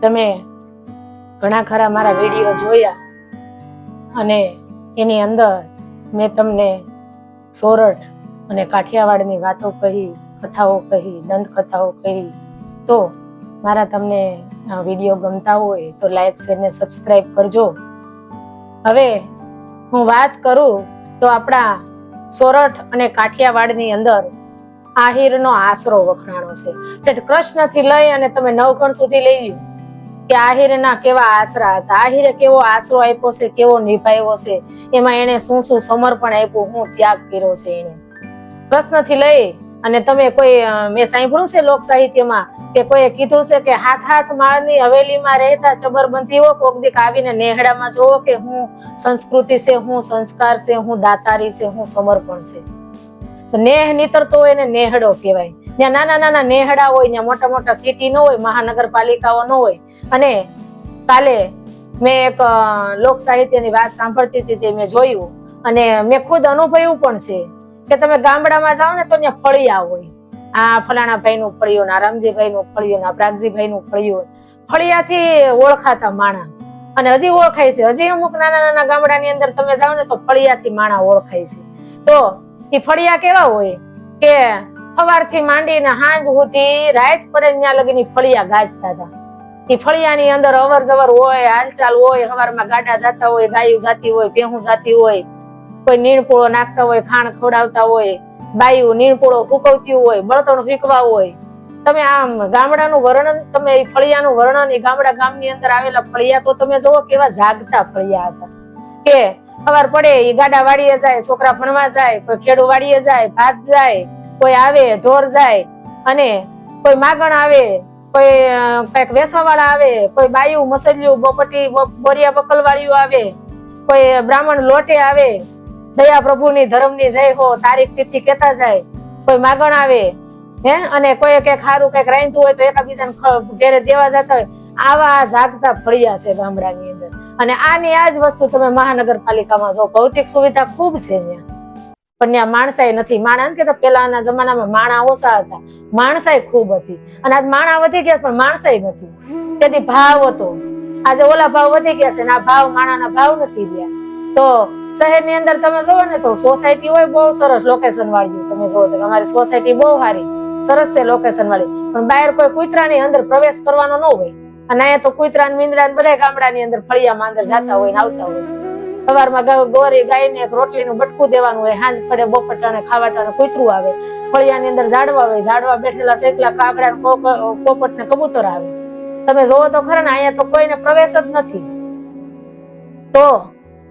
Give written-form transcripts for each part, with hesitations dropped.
તમે ઘણા ખરા મારા વિડીયો જોયા અને એની અંદર મેં તમને સોરઠ અને કાઠિયાવાડની વાતો કહી, કથાઓ કહી, દંતકથાઓ કહી. તો મારા તમને વિડીયો ગમતા હોય તો લાઈક, શેર ને સબસ્ક્રાઇબ કરજો. હવે હું વાત કરું તો આપણા સોરઠ અને કાઠિયાવાડની અંદર આહિરનો આશરો વખણાણો છે. કૃષ્ણથી લઈ અને તમે નવઘણ સુધી લઈ લ્યો કે આહિરના કેવા આશરા હતા, આહિરે કેવો આશરો આપ્યો છે, કેવો નિભાવ્યો છે, એમાં એને શું શું સમર્પણ આપ્યું, હું ત્યાગ કર્યો છે એને. કૃષ્ણથી લઈ અને તમે કોઈ મેં સાંભળ્યું છે લોક સાહિત્યમાં કે કોઈએ કીધું છે કે હાથ માળની હવેલીમાં રહેતા ચબરબંધીઓ કોક દીક આવીને નેહડામાં જોવો કે હું સંસ્કૃતિ છે, હું સંસ્કાર છે, હું દાતારી છે, હું સમર્પણ છે. તો નેહ નીતરતો હોય ને નેહડો કહેવાય. ત્યાં નાના નાના નેહડા હોય, ત્યાં મોટા મોટા સિટી ન હોય, મહાનગરપાલિકાઓ ન હોય. અને કાલે મેં એક લોક સાહિત્યની વાત સાંભળતી હતી તે મેં જોયું અને મેં ખુદ અનુભવ્યું પણ છે કે તમે ગામડામાં જાઓ ને તો ત્યાં ફળિયા હોય, આ ફલાણા ભાઈ નું ફળિયું, આ રામજીભાઈ નું ફળિયું, આ પ્રાગજીભાઈ નું ફળિયું, ફળિયાથી ઓળખાતા માણા. અને હજી ઓળખાય છે, હજી અમુક નાના નાના ગામડાની અંદર તમે જાઓ ને તો ફળિયાથી માણા ઓળખાય છે. તો એ ફળિયા કેવા હોય કે સવારથી માંડીને સાંજ સુધી રાત પડે ત્યાં લગીને ફળિયા ગાજતા હતા. એ ફળિયાની અંદર અવર જવર હોય, હાલચાલ હોય, સવારમાં ગાડા જાતા હોય, ગાયું જાતી હોય, ભેહું જાતી હોય, કોઈ નીણપોળો નાખતા હોય, ખાણ ખવડાવતા હોય, બાયું નીણપોળો ફૂકવતી હોય, બળતણ ફીકવા હોય. તમે આમ ગામડાનું વર્ણન, તમે એ ફળિયાનું વર્ણન, એ ગામની અંદર આવેલા ફળિયા તો તમે જોવો કેવા જાગતા ફળિયા હતા. કે સવાર પડે એ ગાડા વાડીએ જાય, છોકરા ભણવા જાય, કોઈ ખેડૂ વાડીએ જાય, ભાત જાય, કોઈ આવે ઢોર જાય, અને કોઈ માગણ આવે, કોઈ કઈક વેસવા વાળા આવે, કોઈ બાયું મસલ્યું બોપટી બોરિયા બકલ વાળીઓ આવે, કોઈ બ્રાહ્મણ લોટે આવે, દયા પ્રભુની ધર્મની જય હો, તારીખ તિથિ કેતા જાય, કોઈ માગણ આવે અને કોઈ કઈક સારું કઈક રાંધતું હોય તો એકાબીજાને ઘેરે દેવા જતા હોય. આવા જાગતા ફળિયા છે ગામડાની અંદર. અને આની આ જ વસ્તુ તમે મહાનગરપાલિકામાં જો, ભૌતિક સુવિધા ખૂબ છે ત્યાં, પણ ત્યાં માણસાઈ નથી. માણા નથી કેતા, પેલાના જમાનામાં માણા ઓછા હતા, માણસાઈ ખૂબ હતી. અને આજ માણા વધી ગયા પણ માણસાઈ નથી. તેથી ભાવ હતો, આજે ઓલા ભાવ વધી ગયા છે ને આ ભાવ માણાના ભાવ નથી રહ્યા. તો શહેરની અંદર તમે જોવો ને તો સોસાયટી હોય બહુ સરસ લોકેશન વાળી, તમે જોવો તો અમારી સોસાયટી બહુ સારી સરસ છે લોકેશન વાળી, પણ બહાર કોઈ કૂતરાની અંદર પ્રવેશ કરવાનો ન હોય. અને અહીંયા તો કૂતરા ને મીંદડા ને બધા ગામડાની અંદર ફળિયામાં અંદર જતા હોય ને આવતા હોય. સવારમાં ગોરી ગાયને એક રોટલીનું બટકું દેવાનું હોય, સાંજ પડે બપટાને ખાવાટાને કૂતરું આવે. ફળિયાની અંદર ઝાડવા હોય, ઝાડવા બેઠેલા શેકલા કાગડા, પોપટ ને કબૂતર આવે. તમે જોવો તો ખરા ને અહીંયા તો કોઈને પ્રવેશ જ નથી. તો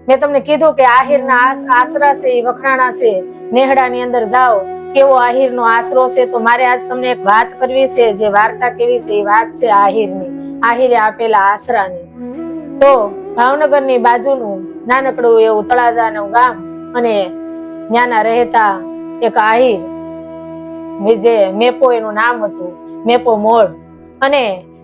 મેં તમને કીધું કે આહિરના આશરા છે એ વખણાણા છે. નેહડાની અંદર જાઓ કેવો આહિરનો આશરો છે. તો મારે આજ તમને એક વાત કરવી છે, જે વાર્તા કેવી છે એ વાત છે આહિરની, આહિરે આપેલા આશરાની. તો ભાવનગરની બાજુનું નાનકડું એવું તળાજાનું ગામ, અને ત્યાંના રહેતા એક આહિર, જે મેપો એનું નામ હતું, મેપો મોડ. અને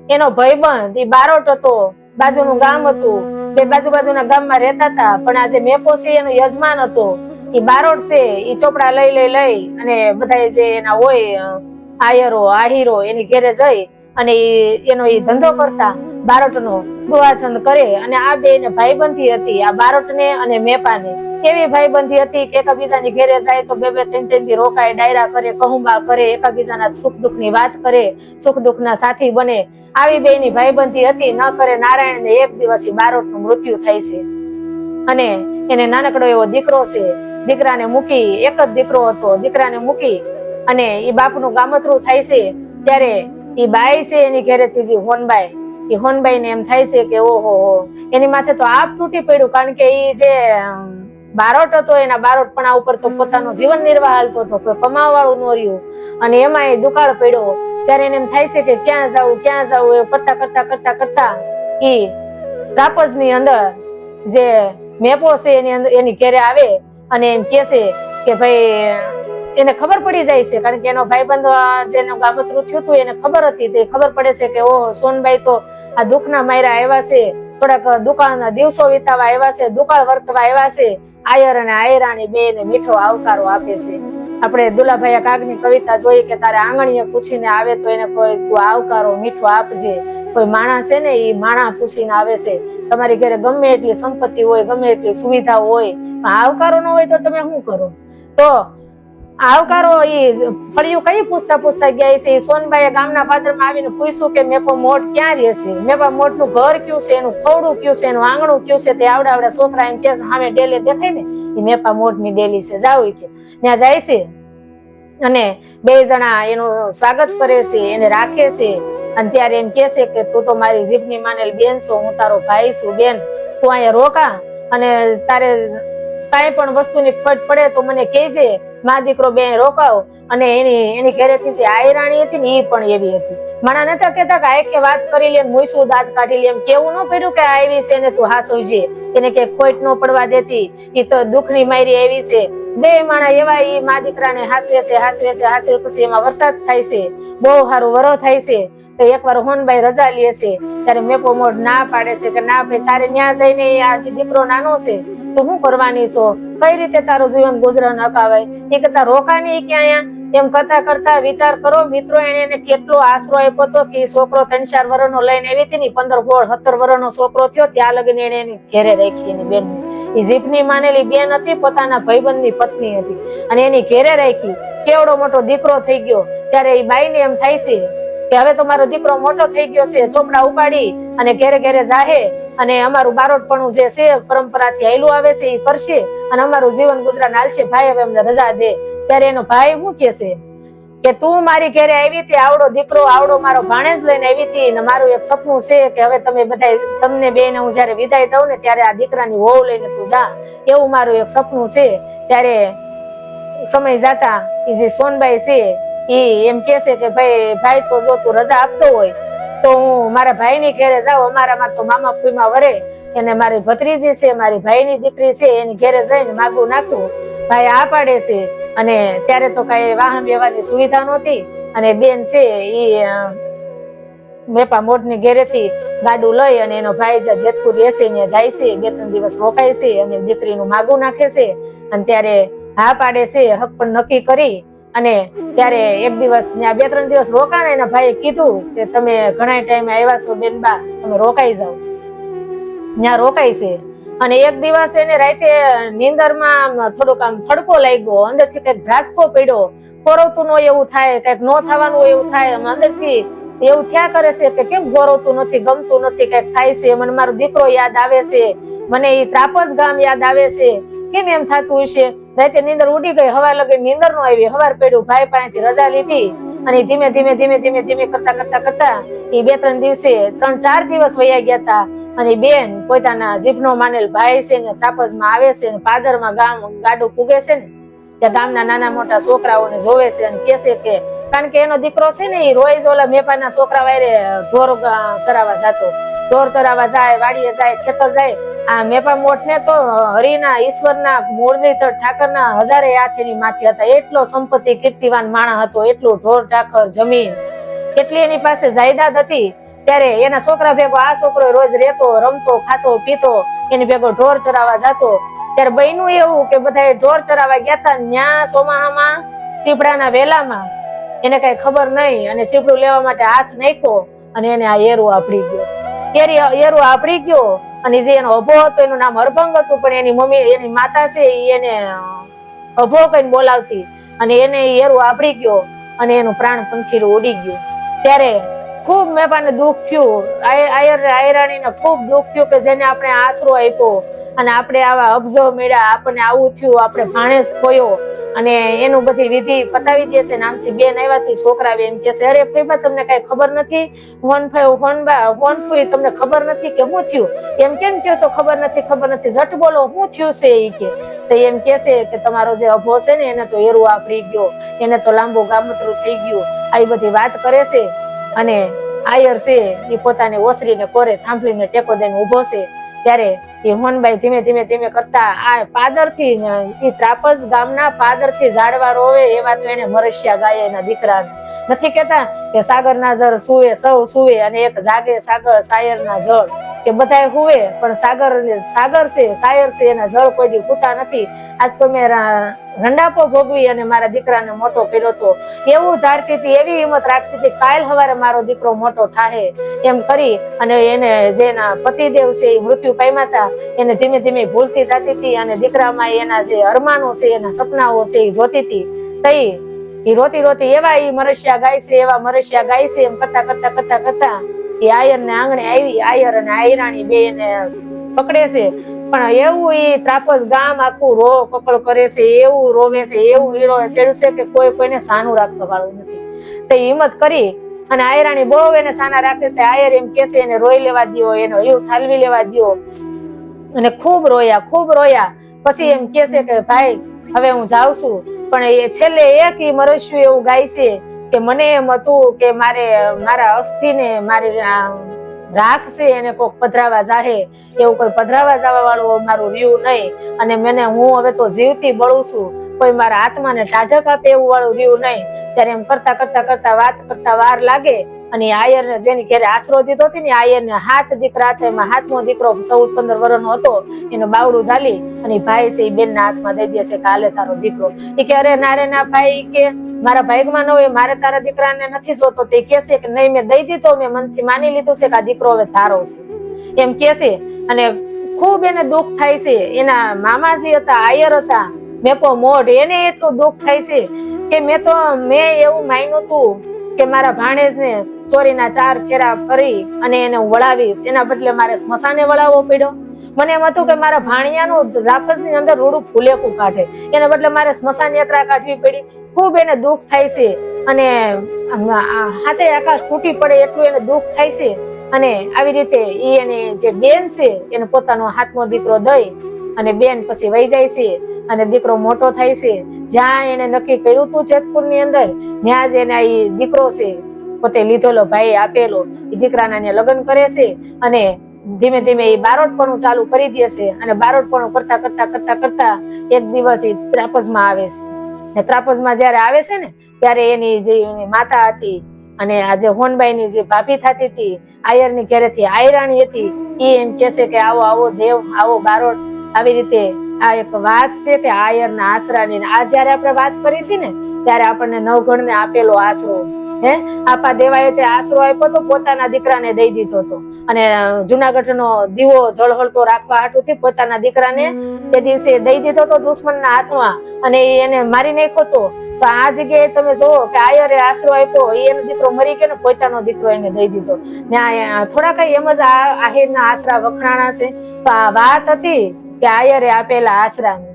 એનો ભાઈબંધ એ બારોટ હતો, બાજુનું ગામ હતું, બે બાજુના ગામમાં રહેતા હતા. પણ આ જે મેપો છે એનો યજમાન હતો, એ બારોટ છે, એ ચોપડા લઈ અને બધા જે એના હોય આયરો આહિરો એની ઘેરે જઈ અને એનો એ ધંધો કરતા, બારોટનો દુહાછંદ કરે. અને આ બે ને ભાઈબંધી હતી, આ બારોટને અને મેપાને એવી ભાઈબંધી હતી કે એકબીજાની ઘેરે જાય તો બે ત્રણ દી રોકાય, ડાયરા કરે, કહુંબા કરે, એકબીજાના સુખ દુઃખ ની વાત કરે, સુખ દુઃખ ના સાથી બને. આવી બે ની ભાઈબંધી હતી. ન કરે નારાયણ ને એક દિવસ બારોટનું મૃત્યુ થાય છે. અને એને નાનકડો એવો દીકરો છે, દીકરાને મૂકી, એક જ દીકરો હતો, દીકરાને મૂકી અને એ બાપનું ગામતરું થાય છે. ત્યારે એ બાઈ છે એની ઘેરેથી જે હોનબાઈ, એ હોનબાઈ ને એમ થાય છે કે ઓહો એની માથે તો આપ તૂટી પડ્યું. કારણ કે એ જે બારોટ હતો એના બારોટપણા ઉપર તો પોતાનો જીવન નિર્વાહ હાલતો હતો, કોઈ કમાવા વાળું ન રહ્યું. અને એમાં એ દુકાળ પડ્યો. ત્યારે એને એમ થાય છે કે ક્યાં જવું એ કરતા કરતા એ રાપજ ની અંદર જે મેપો છે એની અંદર એની ઘેરે આવે અને એમ કે છે કે ભાઈ એને ખબર પડી જાય છે. કારણ કે એનો ભાઈબંધ જેનું ગામતરું થયું હતું એને ખબર હતી. તે ખબર પડે છે કે ઓહ સોનબાઈ તો આ દુઃખના માયરા આવ્યા છે, થોડાક દુકાળના દિવસો વિતાવા આવ્યા છે, દુકાળ વર્તવા આવ્યા છે. આયર અને આયરાણી બે ને મીઠો આવકારો આપે છે. આપણે દુલાભાઈ કાગની કવિતા જોઈ કે તારે આંગણીએ પૂછીને આવે તો એને કોઈ તું આવકારો મીઠો આપજે. કોઈ માણસ છે ને એ માણા પૂછીને આવે છે. તમારી ઘરે ગમે એટલી સંપત્તિ હોય, ગમે એટલી સુવિધા હોય, પણ આવકારો ન હોય તો તમે શું કરો? તો આવકારો ઈ ફળિયું કઈ પૂછતા પૂછતા ગયા છે. સોનબાઈએ ગામના પાદરમાં આવીને પૂછ્યું કે મેપો મોટ ક્યાં રહેશે, મેપા મોટ નું ઘર કયું છે, એનું ખવડું કયું છે, એનું આંગણું કયું છે. તે આવડા છોકરા એમ કે સામે ડેલી દેખાય ને એ મેપા મોટ ની ડેલી છે, જાવ કે ત્યાં જાય છે. અને બે જણા એનું સ્વાગત કરે છે, એને રાખે છે. અને ત્યારે એમ કે છે કે તું તો મારી જીભની માનેલ બેન છો, હું તારો ભાઈ છું, બેન તું અહીંયા રોકા અને તારે કાંઈ પણ વસ્તુની ખોટ પડે તો મને કહેજે, મા દીકરો બે રોકાવ. અને એની ઘરેથી જે આયરાણી હતી ને એ પણ એવી હતી. માણા નતા કેતા કે આખે વાત કરી લે, મૂસું દાંત કાઢી લે, એમ કેવું ન પડ્યું કે આવી છે ને તું હાસવજે, એને કે ખોટ ન પડવા દેતી, એ તો દુઃખની મારી આવી છે. બે માણા એવા ઈ મા દીકરાને હાસવે છે. પછી એમાં વરસાદ થાય છે, બહુ સારું વરો થાય છે. તો એકવાર હોનબાઈ રજા લે છે, ત્યારે મેપો મોઢ ના પાડે છે કે ના ભાઈ તારે ન્યા જઈને આ દીકરો નાનો છે તો શું કરવાની છો, કઈ રીતે તારું જીવન ગુજરાન અકાવાય, એ કરતા રોકાની ક્યાં. એમ કરતા કરતા વિચાર કરો મિત્રો, એને કેટલો આશરો આપ્યો હતો કે છોકરો 3-4 વર્ષનો લઈને આવી હતી ને 15-16-17 વર્ષનો છોકરો થયો ત્યાં લગીને એને એની ઘેરે રાખી. એની બેન એ જીભની માનેલી બેન હતી, પોતાના ભાઈબંધની પત્ની હતી અને એની ઘેરે રાખી. કેવડો મોટો દીકરો થઈ ગયો ત્યારે એ બાઈને એમ થાય છે કે હવે તો મારો દીકરો મોટો થઈ ગયો છે, ચોપડા ઉપાડી અને ઘેરે ઘેરે જાહે અને અમારું બારોટપણું જે છે પરંપરાથી હાલ્યું આવે છે એ કરશે અને અમારું જીવન ગુજરાન હાલશે. ભાઈ હવે અમને રજા દે. ત્યારે એનો ભાઈ શું કે છે કે તું મારી ઘરે આવી હતી, આવડો દીકરો, આવડો મારો ભાણેજ લઈને આવી હતી અને મારું એક સપનું છે કે હવે તમે બધા તમને બેને હું જયારે વિદાય દઉં ને ત્યારે આ દીકરાની વહુ લઈને તું જા, એવું મારું એક સપનું છે. ત્યારે સમય જાતા એ જે સોનબાઈ છે એ એમ કે છે કે ભાઈ તો જો તું રજા આપતો હોય તો હું મારા ભાઈ ની ઘરે જાઉં, અમારામાં તો મામા ફૂઈમાં વરે, એને મારી ભત્રીજી છે, મારી ભાઈની દીકરી છે, એની ઘરે જઈને માગું નાખું. ભાઈ આ પાડે છે. અને ત્યારે તો કઈ વાહન વ્યવહારની સુવિધા નહોતી અને બેન છે એ મેપા મોઢની ઘેરેથી ગાડું લઈ અને એનો ભાઈ જ્યાં જેતપુર રહેશે ત્યાં જાય છે, 2-3 દિવસ રોકાય છે અને દીકરીનું માગું નાખે છે. અને ત્યારે હા પાડે છે, હક પણ નક્કી કરી. અને ત્યારે એક દિવસ ત્યાં 2-3 દિવસ રોકાણા. એના ભાઈએ કીધું કે તમે ઘણા ટાઈમે આવ્યા છો બેનબા, તમે રોકાઈ જાઓ. ત્યાં રોકાય છે અને એક દિવસ એને રાતે નીંદરમાં થોડુંક આમ થડકો લાગ્યો, અંદરથી કઈક ધ્રાસકો પડ્યો, ફોરવતું ન એવું થાય, કઈક ન થવાનું એવું થાય, અંદરથી એવું થયા કરે છે કે કેમ ગોરવતું નથી, ગમતું નથી, કઈક થાય છે. મને મારો દીકરો યાદ આવે છે, મને એ ત્રાપસ ગામ યાદ આવે છે, કેમ એમ થતું હશે. રાતે નીંદર ઉડી ગઈ, હવાર લગી નીંદર નો આવી. હવાર પડ્યું, ભાઈ પાસેથી રજા લીધી અને ધીમે ધીમે કરતા એ 2-3 દિવસે 3-4 દિવસ વયા ગયા હતા. અને બેન પોતાના જીભનો માનેલ ભાઈ છે ને ત્રાપસમાં આવે છે ને પાદરમાં ગાડું પૂગે છે ને ત્યાં ગામના નાના મોટા છોકરાઓને જોવે છે અને કે છે કે કારણ કે એનો દીકરો છે ને એ રોજ ઓલા મેપાના છોકરા વાયરે ઢોર ચરાવવા જતો, ઢોર ચરાવવા જાય, વાડીએ જાય, ખેતર જાય. આ મેપા મોટ ને તો હરિના, ઈશ્વરના, મુરલીધર ઠાકરના 1000 હાથ એની માથે હતા. એટલો સંપત્તિ કીર્તિવાન માણસ હતો, એટલું ઢોર ઢાખર જમીન, કેટલી એની પાસે જાયદાદ હતી. ત્યારે એના છોકરા ભેગો આ છોકરો રોજ રહેતો, રમતો, ખાતો, પીતો, એની ભેગો ઢોર ચરાવવા જતો. ત્યારે બન્યું એવું કે બધા ઢોર ચરાવવા ગયા હતા, ન્યા સોમાહામાં સીપડાના વેલામાં એને કઈ ખબર નહીં અને સીપડું લેવા માટે હાથ નાખ્યો અને એને આ એરું આપડી ગયો. એરું આપડી ગયો અને જે એનો અભો હતો એનું નામ હરભંગ હતું, પણ એની મમ્મી, એની માતા છે એને અભો કઈને બોલાવતી અને એને એરું આપડી ગયો અને એનું પ્રાણ પંખીરું ઉડી ગયું. ત્યારે ખૂબ મેપાને દુઃખ થયું, આયરાણીને ખૂબ દુઃખ થયું કે જેને આપણે આશરો આપ્યો અને આપણે આવા અબજો મેળ્યા, આપણને આવું થયું, આપણે ભાણેજ ખોયો અને એનું બધી વિધિ પતાવી દે છે. નામથી બેન આવ્યાથી છોકરા એમ કે છે, અરે ફઈબા તમને કઈ ખબર નથી, હોનફુઈ તમને ખબર નથી કે શું થયું? એમ કેમ કહો છો ખબર નથી, ઝટ બોલો શું થયું છે? એ કે તો એમ કે છે કે તમારો જે અભો છે ને એને તો એરું આપડી ગયો, એને તો લાંબુ ગામતરું થઈ ગયું, આવી બધી વાત કરે છે. અને આયર છે એ પોતાની ઓસરીને કોરે થાંભલીને ટેકો દઈને ઉભો છે. ત્યારે એ હોનબાઈ ધીમે કરતા આ પાદરથી એ ત્રાપસ ગામના પાદરથી ઝાડવા રોવે એવા તો એને મરસ્યા ગાય એના દીકરાને. નથી કેતા કે સાગરના જળ સુવે સૌ સુવે અને એક જાગે સાગર સાયરના જળ, કે બધાય હુવે પણ સાગર છે, સાયર છે, એના જળ કોઈ દી પૂતા નથી. આજ તો મેં રંડાપો ભોગવી અને મારા દીકરાને મોટો કર્યો હતો, એવું ધારતી હતી, એવી હિંમત રાખતી હતી, કાલ સવારે મારો દીકરો મોટો થાય એમ કરી અને એને જેના પતિદેવ છે એ મૃત્યુ પામ્યા હતા એને ધીમે ધીમે ભૂલતી જતી હતી અને દીકરામાં એના જે અરમાનો છે, એના સપનાઓ છે એ જોતી હતી. તઈ એ રોતી રોતી એવા એ મરસિયા ગાય છે, એવા મરસિયા ગાય છે એમ કરતા કરતા કરતા કરતા એ આયર ને આંગણે આવી. આયર અને આયરાણી બે એને પકડે છે, પણ એવું એ ત્રાપસ ગામ આખું રો કકળ કરે છે, એવું રોવે છે, એવું હીરો ચડ્યું છે કે કોઈ કોઈને સાનું રાખવા વાળું નથી. તો હિંમત કરી અને આયરાણી બહુ એને સાના રાખે છે. આયર એમ કે છે એને રોઈ લેવા દો, એનો હીર ઠાલવી લેવા દો અને ખૂબ રોયા. પછી એમ કે છે કે ભાઈ હવે હું જાઉં છું, પણ એ છેલ્લે એક મરસ્યું એવું ગાય છે કે મને એમ હતું કે મારા અસ્થિ ને મારી રાખ છે એને કોઈક પધરાવા જાહે, એવું કોઈ પધરાવા જવા વાળું મારું રહ્યું નહીં અને હું હવે તો જીવતી બળું છું, કોઈ મારા આત્માને ટાઢક આપે એવું વાળું રહ્યું નહીં. ત્યારે એમ કરતા કરતા કરતા વાત કરતા વાર લાગે અને આયર ને જેની ઘરે આશરો દીધો હતો ને આયર ને 7 દીકરા હતા, એમાં 7મો દીકરો 14-15 વર્ષનો હતો, એનું બાવડું ઝાલી અને ભાઈ છે એ બેન ના હાથમાં દઈ દે છે કે હાલે તારો દીકરો. એ કે અરે ના રે ના ભાઈ, કે મારા ભાગમાં ન હોય, મારે તારા દીકરાને નથી જોતો. તે કે છે કે નહીં, મેં દઈ દીધો, મેં મનથી માની લીધું છે કે આ દીકરો હવે તારો છે એમ કે છે. અને ખૂબ એને દુઃખ થાય છે. એના મામાજી હતા, આયર હતા, મેપો મોઢ, એને એટલું દુઃખ થાય છે કે મેં એવું માન્યું હતું કે મારા ભાણેજને ચોરીના 4 ફેરા ફરી અને એને હું વળાવીશ, એના બદલે મારે સ્મશાને વળાવવો પડ્યો. મને એમ હતું કે મારા ભાણિયાનું રાપસની અંદર રૂડું ફૂલેકું કાઢે, એના બદલે મારે સ્મશાન યાત્રા કાઢવી પડી. ખૂબ એને દુઃખ થાય છે અને હાથે આકાશ તૂટી પડે એટલું એને દુઃખ થાય છે. અને આવી રીતે એની જે બેન છે એને પોતાનો 7મો દીકરો દઈ અને બેન પછી વહી જાય છે અને દીકરો મોટો થાય છે. જ્યાં એને નક્કી કર્યું હતું જેતપુર ની અંદર, ત્યાં જ એના એ દીકરો છે પોતે લીધેલો ભાઈ આપેલો એ દીકરાના લગ્ન કરે છે અને ધીમે ધીમે એ બારોટપણું ચાલુ કરી દે છે. અને બારોટપણું કરતા કરતા કરતા કરતા એક દિવસ એ ત્રાપસમાં આવે છે. ને ત્રાપસમાં જયારે આવે છે ને ત્યારે એની જે માતા હતી અને આજે હોનબાઈ ની જે ભાભી થતી હતી, આયર ની ઘરેથી આયરાણી હતી, એ એમ કે છે કે આવો આવો દેવ, આવો બારોટ. આવી રીતે આ એક વાત છે કે આયર ના આશરાની. આ જયારે આપણે વાત કરી છે ને ત્યારે આપણને નવઘણ ને આપેલો આશરો, આપા દેવાએ તે આશરો આપ્યો તો પોતાના દીકરાને દઈ દીધો હતો. અને જુનાગઢ નો દીવો ઝળહળતો રાખવા હાટુથી પોતાના દીકરાને તે દિવસે દઈ દીધો હતો દુશ્મનના હાથમાં અને એને મારી નાખ્યો હતો. તો આ જગ્યાએ તમે જોવો કે આયરે આશરો આપ્યો, એનો દીકરો મરી ગયો ને પોતાનો દીકરો એને દઈ દીધો. ને થોડા કઈ એમ જ આહિરના આશરા વખણાણા છે. તો આ વાત હતી કે આયરે આપેલા આશરાની.